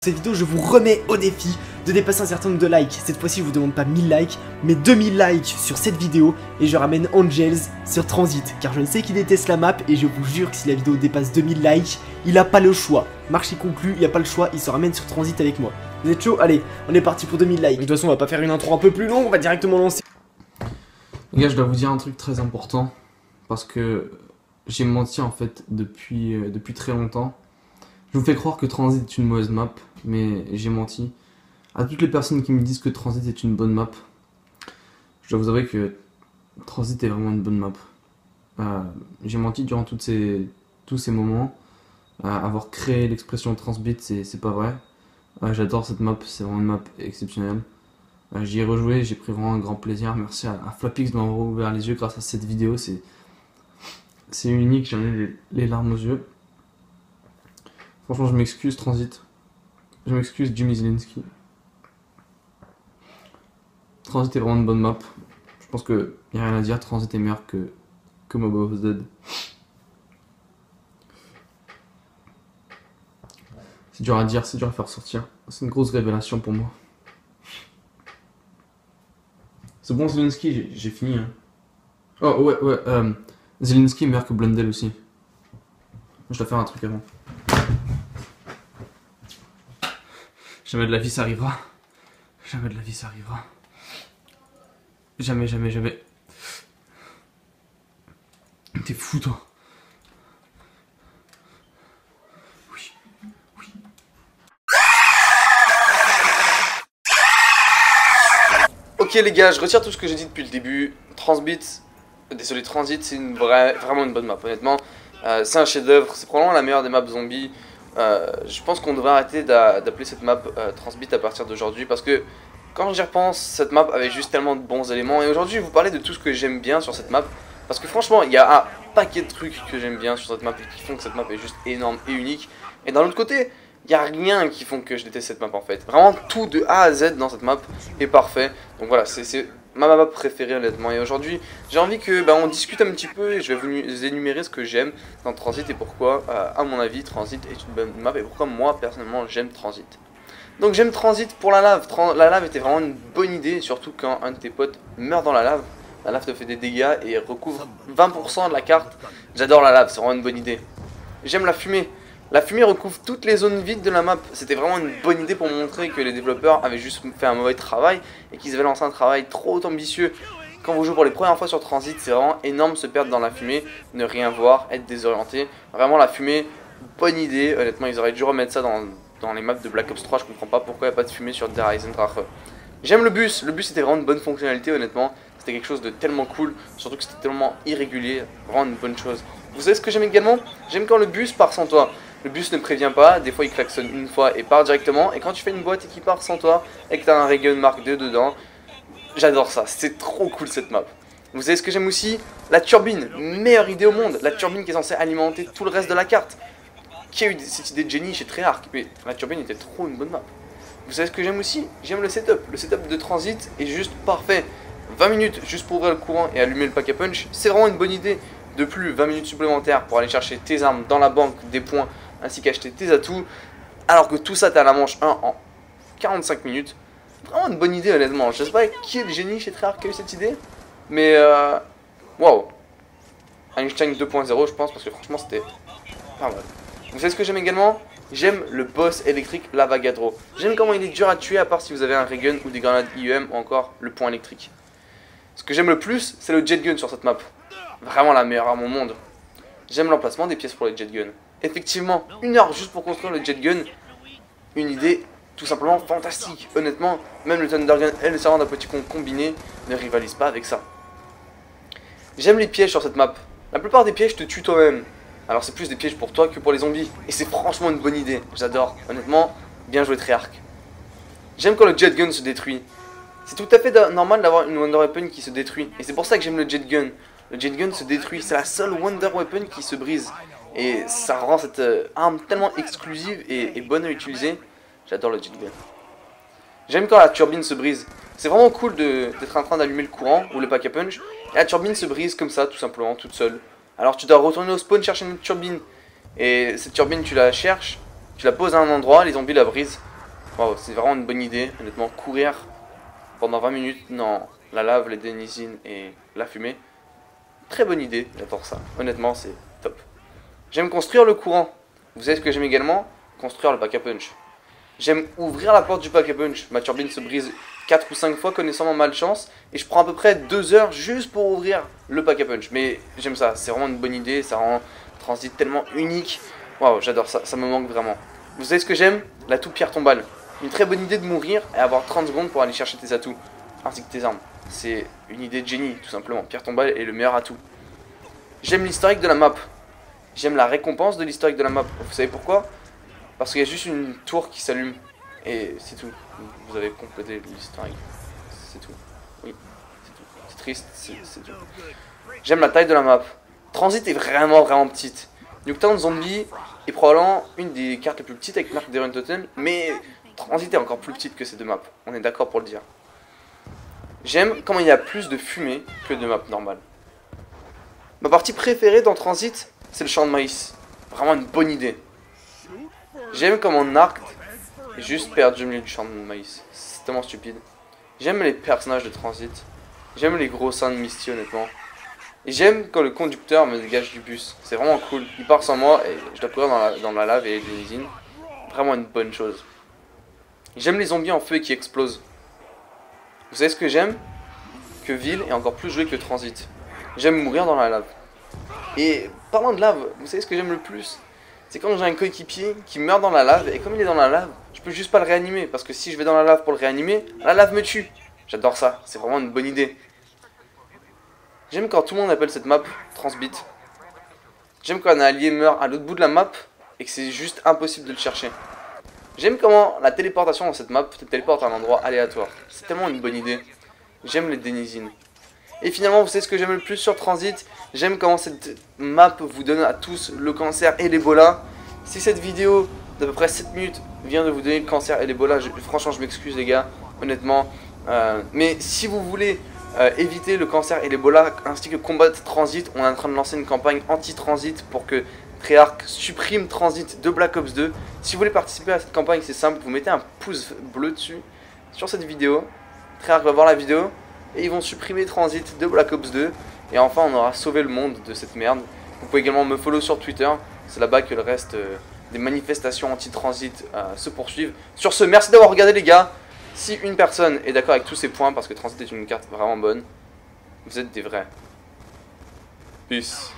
Cette vidéo, je vous remets au défi de dépasser un certain nombre de likes. Cette fois-ci, je vous demande pas 1000 likes, mais 2000 likes sur cette vidéo. Et je ramène Angels sur Transit, car je ne sais qu'il déteste la map. Et je vous jure que si la vidéo dépasse 2000 likes, il a pas le choix. Marché conclu, il n'y a pas le choix, il se ramène sur Transit avec moi. Vous êtes chaud? Allez, on est parti pour 2000 likes. De toute façon, on va pas faire une intro un peu plus longue, on va directement lancer. Les gars, je dois vous dire un truc très important, parce que j'ai menti en fait depuis très longtemps. Je vous fais croire que Transit est une mauvaise map, mais j'ai menti. À toutes les personnes qui me disent que Transit est une bonne map, je dois vous avouer que Transit est vraiment une bonne map. J'ai menti durant tous ces moments. Avoir créé l'expression Transbit, c'est pas vrai. J'adore cette map, c'est vraiment une map exceptionnelle. J'y ai rejoué, j'ai pris vraiment un grand plaisir. Merci à Flapix de m'avoir ouvert les yeux grâce à cette vidéo. C'est unique, j'en ai les larmes aux yeux. Franchement, je m'excuse Transit. Je m'excuse Jimmy Zelensky. Transit est vraiment une bonne map. Je pense qu'il n'y a rien à dire. Transit est meilleur que Mob of Dead. C'est dur à dire, c'est dur à faire sortir. C'est une grosse révélation pour moi. C'est bon Zelensky, j'ai fini. Hein. Oh ouais, Zelensky est meilleur que Blundell aussi. Je dois faire un truc avant. Jamais de la vie ça arrivera. Jamais de la vie ça arrivera. Jamais. T'es fou toi. Oui. Ok les gars, je retire tout ce que j'ai dit depuis le début. Transit, c'est vraiment une bonne map, honnêtement. C'est un chef-d'œuvre, c'est probablement la meilleure des maps zombies. Je pense qu'on devrait arrêter d'appeler cette map Transbit à partir d'aujourd'hui, parce que quand j'y repense, cette map avait juste tellement de bons éléments. Et aujourd'hui, je vais vous parler de tout ce que j'aime bien sur cette map, parce que franchement, il y a un paquet de trucs que j'aime bien sur cette map et qui font que cette map est juste énorme et unique. Et d'un autre côté, il n'y a rien qui font que je déteste cette map en fait. Vraiment tout de A à Z dans cette map est parfait. Donc voilà, c'est ma map préférée honnêtement. Et aujourd'hui, j'ai envie que on discute un petit peu et je vais vous énumérer ce que j'aime dans Transit et pourquoi, à mon avis, Transit est une bonne map et pourquoi moi personnellement j'aime Transit. Donc j'aime Transit pour la lave. La lave était vraiment une bonne idée, surtout quand un de tes potes meurt dans la lave. La lave te fait des dégâts et recouvre 20% de la carte. J'adore la lave, c'est vraiment une bonne idée. J'aime la fumée. La fumée recouvre toutes les zones vides de la map. C'était vraiment une bonne idée pour montrer que les développeurs avaient juste fait un mauvais travail et qu'ils avaient lancé un travail trop ambitieux. Quand vous jouez pour les premières fois sur Transit, c'est vraiment énorme se perdre dans la fumée, ne rien voir, être désorienté. Vraiment la fumée, bonne idée. Honnêtement, ils auraient dû remettre ça dans les maps de Black Ops 3. Je comprends pas pourquoi il n'y a pas de fumée sur Der Eisendrache. J'aime le bus était vraiment une bonne fonctionnalité honnêtement. C'était quelque chose de tellement cool, surtout que c'était tellement irrégulier, vraiment une bonne chose. Vous savez ce que j'aime également? J'aime quand le bus part sans toi. Le bus ne prévient pas, des fois il klaxonne une fois et part directement. Et quand tu fais une boîte et qu'il part sans toi et que tu as un Raygun Mark II dedans, j'adore ça, c'est trop cool cette map. Vous savez ce que j'aime aussi? La turbine, meilleure idée au monde. La turbine qui est censée alimenter tout le reste de la carte. Qui a eu cette idée de génie chez Treyarch? Mais la turbine était trop une bonne map. Vous savez ce que j'aime aussi? J'aime le setup. Le setup de Transit est juste parfait. 20 minutes juste pour ouvrir le courant et allumer le pack à punch, c'est vraiment une bonne idée. De plus, 20 minutes supplémentaires pour aller chercher tes armes dans la banque, des points, ainsi qu'acheter tes atouts. Alors que tout ça, t'as la manche 1 en 45 minutes. Vraiment une bonne idée honnêtement. Je sais pas qui est le génie chez Treyarch qui a eu cette idée. Mais waouh. Einstein 2.0 je pense, parce que franchement c'était pas mal. Vous savez ce que j'aime également? J'aime le boss électrique Lavagadro. J'aime comment il est dur à tuer, à part si vous avez un Raygun ou des grenades IEM ou encore le point électrique. Ce que j'aime le plus, c'est le jet gun sur cette map. Vraiment la meilleure arme au monde. J'aime l'emplacement des pièces pour les jet guns. Effectivement, 1 heure juste pour construire le jet gun. Une idée tout simplement fantastique. Honnêtement, même le Thunder Gun et le servant d'un petit con combiné ne rivalisent pas avec ça. J'aime les pièges sur cette map. La plupart des pièges te tuent toi-même. Alors c'est plus des pièges pour toi que pour les zombies. Et c'est franchement une bonne idée. J'adore. Honnêtement, bien joué Treyarch. J'aime quand le jet gun se détruit. C'est tout à fait normal d'avoir une Wonder Weapon qui se détruit. Et c'est pour ça que j'aime le jet gun. Le jet gun se détruit. C'est la seule Wonder Weapon qui se brise. Et ça rend cette arme tellement exclusive et bonne à utiliser. J'adore le jet gun. J'aime quand la turbine se brise. C'est vraiment cool d'être en train d'allumer le courant ou le pack a punch. Et la turbine se brise comme ça, tout simplement, toute seule. Alors tu dois retourner au spawn chercher une autre turbine. Et cette turbine, tu la cherches, tu la poses à un endroit, les zombies la brisent. Waouh, c'est vraiment une bonne idée, honnêtement, courir pendant 20 minutes dans la lave, les dénisines et la fumée. Très bonne idée, j'adore ça. Honnêtement, c'est top. J'aime construire le courant. Vous savez ce que j'aime également? Construire le pack à punch. J'aime ouvrir la porte du pack à punch. Ma turbine se brise 4 ou 5 fois connaissant ma malchance. Et je prends à peu près 2 heures juste pour ouvrir le pack à punch. Mais j'aime ça, c'est vraiment une bonne idée. Ça rend Transit tellement unique. Waouh, j'adore ça, ça me manque vraiment. Vous savez ce que j'aime? La toupie tombale. Une très bonne idée de mourir et avoir 30 secondes pour aller chercher tes atouts. Ainsi que tes armes. C'est une idée de génie, tout simplement. Pierre tombale est le meilleur atout. J'aime l'historique de la map. J'aime la récompense de l'historique de la map. Vous savez pourquoi? Parce qu'il y a juste une tour qui s'allume. Et c'est tout. Vous avez complété l'historique. C'est tout. Oui, c'est tout. C'est triste, c'est tout. J'aime la taille de la map. Transit est vraiment petite. Nuketown Zombie est probablement une des cartes les plus petites avec marque d'Heron Totem. Mais Transit est encore plus petite que ces deux maps. On est d'accord pour le dire. J'aime comment il y a plus de fumée que de maps normales. Ma partie préférée dans Transit, c'est le champ de maïs. Vraiment une bonne idée. J'aime comment Narc est juste perdu au milieu du champ de maïs. C'est tellement stupide. J'aime les personnages de Transit. J'aime les gros seins de Misty, honnêtement. Et j'aime quand le conducteur me dégage du bus. C'est vraiment cool. Il part sans moi et je dois courir dans la lave et les usines. Vraiment une bonne chose. J'aime les zombies en feu et qui explosent. Vous savez ce que j'aime? Que Ville est encore plus joué que Transit. J'aime mourir dans la lave. Et parlant de lave, vous savez ce que j'aime le plus? C'est quand j'ai un coéquipier qui meurt dans la lave, et comme il est dans la lave, je peux juste pas le réanimer, parce que si je vais dans la lave pour le réanimer, la lave me tue. J'adore ça, c'est vraiment une bonne idée. J'aime quand tout le monde appelle cette map Transbit. J'aime quand un allié meurt à l'autre bout de la map, et que c'est juste impossible de le chercher. J'aime comment la téléportation dans cette map te téléporte à un endroit aléatoire. C'est tellement une bonne idée. J'aime les dénisines. Et finalement, vous savez ce que j'aime le plus sur Transit? J'aime comment cette map vous donne à tous le cancer et l'Ebola. Si cette vidéo d'à peu près 7 minutes vient de vous donner le cancer et l'Ebola, franchement je m'excuse les gars, honnêtement. Mais si vous voulez éviter le cancer et l'Ebola ainsi que combattre Transit, on est en train de lancer une campagne anti-Transit pour que Treyarch supprime Transit de Black Ops 2. Si vous voulez participer à cette campagne, c'est simple, vous mettez un pouce bleu dessus sur cette vidéo. Treyarch va voir la vidéo. Et ils vont supprimer Transit de Black Ops 2. Et enfin on aura sauvé le monde de cette merde. Vous pouvez également me follow sur Twitter. C'est là-bas que le reste des manifestations anti-transit se poursuivent. Sur ce, merci d'avoir regardé les gars. Si une personne est d'accord avec tous ces points, parce que Transit est une carte vraiment bonne, vous êtes des vrais. Peace.